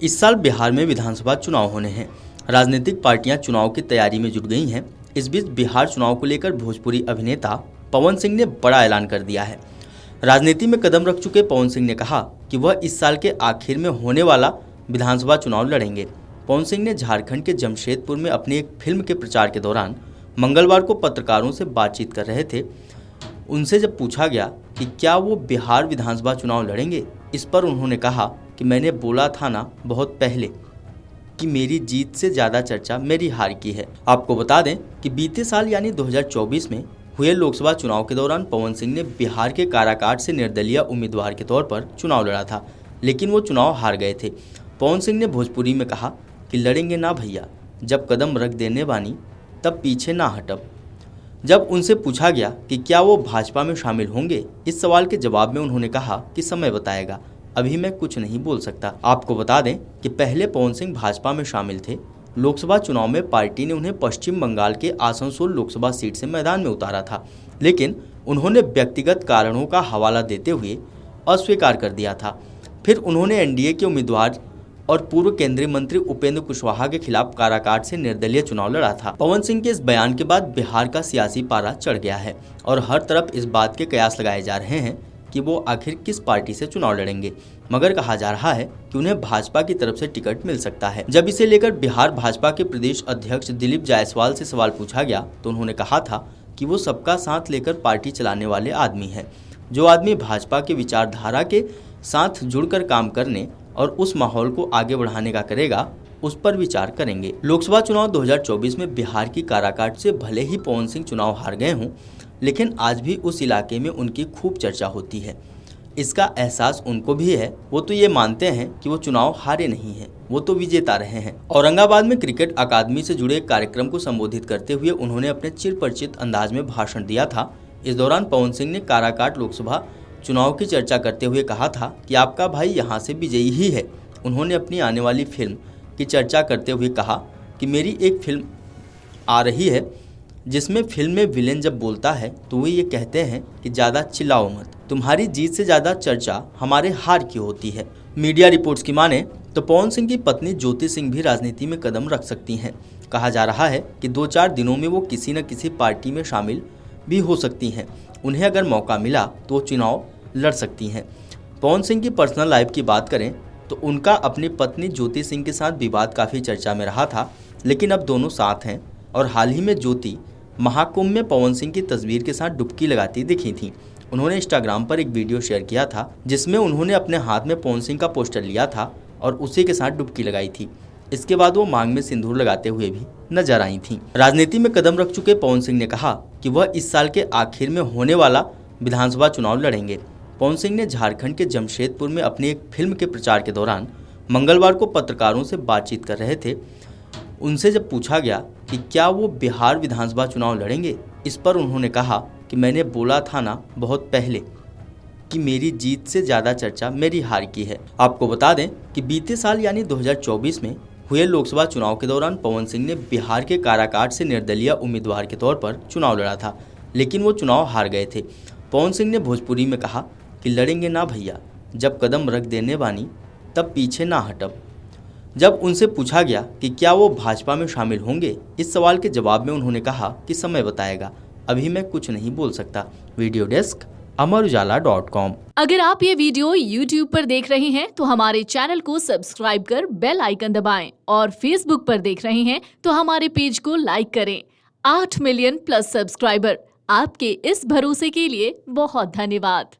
इस साल बिहार में विधानसभा चुनाव होने हैं। राजनीतिक पार्टियां चुनाव की तैयारी में जुट गई हैं। इस बीच बिहार चुनाव को लेकर भोजपुरी अभिनेता पवन सिंह ने बड़ा ऐलान कर दिया है। राजनीति में कदम रख चुके पवन सिंह ने कहा कि वह इस साल के आखिर में होने वाला विधानसभा चुनाव लड़ेंगे। पवन सिंह ने झारखंड के जमशेदपुर में अपनी एक फिल्म के प्रचार के दौरान मंगलवार को पत्रकारों से बातचीत कर रहे थे। उनसे जब पूछा गया कि क्या वो बिहार विधानसभा चुनाव लड़ेंगे, इस पर उन्होंने कहा कि मैंने बोला था ना बहुत पहले कि मेरी जीत से ज़्यादा चर्चा मेरी हार की है। आपको बता दें कि बीते साल यानी 2024 में हुए लोकसभा चुनाव के दौरान पवन सिंह ने बिहार के काराकाट से निर्दलीय उम्मीदवार के तौर पर चुनाव लड़ा था, लेकिन वो चुनाव हार गए थे। पवन सिंह ने भोजपुरी में कहा कि लड़ेंगे ना भैया, जब कदम रख देने बानी तब पीछे ना हटब। जब उनसे पूछा गया कि क्या वो भाजपा में शामिल होंगे, इस सवाल के जवाब में उन्होंने कहा कि समय बताएगा, अभी मैं कुछ नहीं बोल सकता। आपको बता दें कि पहले पवन सिंह भाजपा में शामिल थे। लोकसभा चुनाव में पार्टी ने उन्हें पश्चिम बंगाल के आसनसोल लोकसभा सीट से मैदान में उतारा था, लेकिन उन्होंने व्यक्तिगत कारणों का हवाला देते हुए अस्वीकार कर दिया था। फिर उन्होंने एनडीए के उम्मीदवार और पूर्व केंद्रीय मंत्री उपेंद्र कुशवाहा के खिलाफ काराकाट से निर्दलीय चुनाव लड़ा था। पवन सिंह के इस बयान के बाद बिहार का सियासी पारा चढ़ गया है और हर तरफ इस बात के कयास लगाए जा रहे हैं कि वो आखिर किस पार्टी से चुनाव लड़ेंगे, मगर कहा जा रहा है कि उन्हें भाजपा की तरफ से टिकट मिल सकता है। जब इसे लेकर बिहार भाजपा के प्रदेश अध्यक्ष दिलीप जायसवाल से सवाल पूछा गया तो उन्होंने कहा था कि वो सबका साथ लेकर पार्टी चलाने वाले आदमी है। जो आदमी भाजपा के विचारधारा के साथ जुड़कर काम करने और उस माहौल को आगे बढ़ाने का करेगा, उस पर विचार करेंगे। लोकसभा चुनाव 2024 में बिहार की काराकाट से भले ही पवन सिंह चुनाव हार गए हों, लेकिन आज भी उस इलाके में उनकी खूब चर्चा होती है। इसका एहसास उनको भी है। वो तो ये मानते हैं कि वो चुनाव हारे नहीं हैं, वो तो विजेता रहे हैं। औरंगाबाद में क्रिकेट अकादमी से जुड़े एक कार्यक्रम को संबोधित करते हुए उन्होंने अपने चिरपरिचित अंदाज में भाषण दिया था। इस दौरान पवन सिंह ने काराकाट लोकसभा चुनाव की चर्चा करते हुए कहा था कि आपका भाई यहाँ से विजयी ही है। उन्होंने अपनी आने वाली फिल्म की चर्चा करते हुए कहा कि मेरी एक फिल्म आ रही है जिसमें फिल्म में विलेन जब बोलता है तो वो ये कहते हैं कि ज़्यादा चिल्लाओ मत, तुम्हारी जीत से ज़्यादा चर्चा हमारे हार की होती है। मीडिया रिपोर्ट्स की माने तो पवन सिंह की पत्नी ज्योति सिंह भी राजनीति में कदम रख सकती हैं। कहा जा रहा है कि 2-4 दिनों में वो किसी न किसी पार्टी में शामिल भी हो सकती हैं। उन्हें अगर मौका मिला तो वो चुनाव लड़ सकती हैं। पवन सिंह की पर्सनल लाइफ की बात करें तो उनका अपनी पत्नी ज्योति सिंह के साथ विवाद काफ़ी चर्चा में रहा था, लेकिन अब दोनों साथ हैं और हाल ही में ज्योति महाकुंभ में पवन सिंह की तस्वीर के साथ डुबकी लगाती दिखी थी। उन्होंने इंस्टाग्राम पर एक वीडियो शेयर किया था जिसमें उन्होंने अपने हाथ में पवन सिंह का पोस्टर लिया था और उसी के साथ डुबकी लगाई थी। इसके बाद वो मांग में सिंदूर लगाते हुए भी नजर आई थीं। राजनीति में कदम रख चुके पवन सिंह ने कहा कि वह इस साल के आखिर में होने वाला विधानसभा चुनाव लड़ेंगे। पवन सिंह ने झारखंड के जमशेदपुर में अपनी एक फिल्म के प्रचार के दौरान मंगलवार को पत्रकारों से बातचीत कर रहे थे। उनसे जब पूछा गया कि क्या वो बिहार विधानसभा चुनाव लड़ेंगे, इस पर उन्होंने कहा कि मैंने बोला था ना बहुत पहले कि मेरी जीत से ज़्यादा चर्चा मेरी हार की है। आपको बता दें कि बीते साल यानी 2024 में हुए लोकसभा चुनाव के दौरान पवन सिंह ने बिहार के काराकाट से निर्दलीय उम्मीदवार के तौर पर चुनाव लड़ा था, लेकिन वो चुनाव हार गए थे। पवन सिंह ने भोजपुरी में कहा कि लड़ेंगे ना भैया, जब कदम रख देने बानी तब पीछे ना हटब। जब उनसे पूछा गया कि क्या वो भाजपा में शामिल होंगे, इस सवाल के जवाब में उन्होंने कहा कि समय बताएगा, अभी मैं कुछ नहीं बोल सकता। वीडियो डेस्क अमरउजाला.com। अगर आप ये वीडियो YouTube पर देख रहे हैं तो हमारे चैनल को सब्सक्राइब कर बेल आइकन दबाएं और Facebook पर देख रहे हैं तो हमारे पेज को लाइक करें। 8 मिलियन प्लस सब्सक्राइबर, आपके इस भरोसे के लिए बहुत धन्यवाद।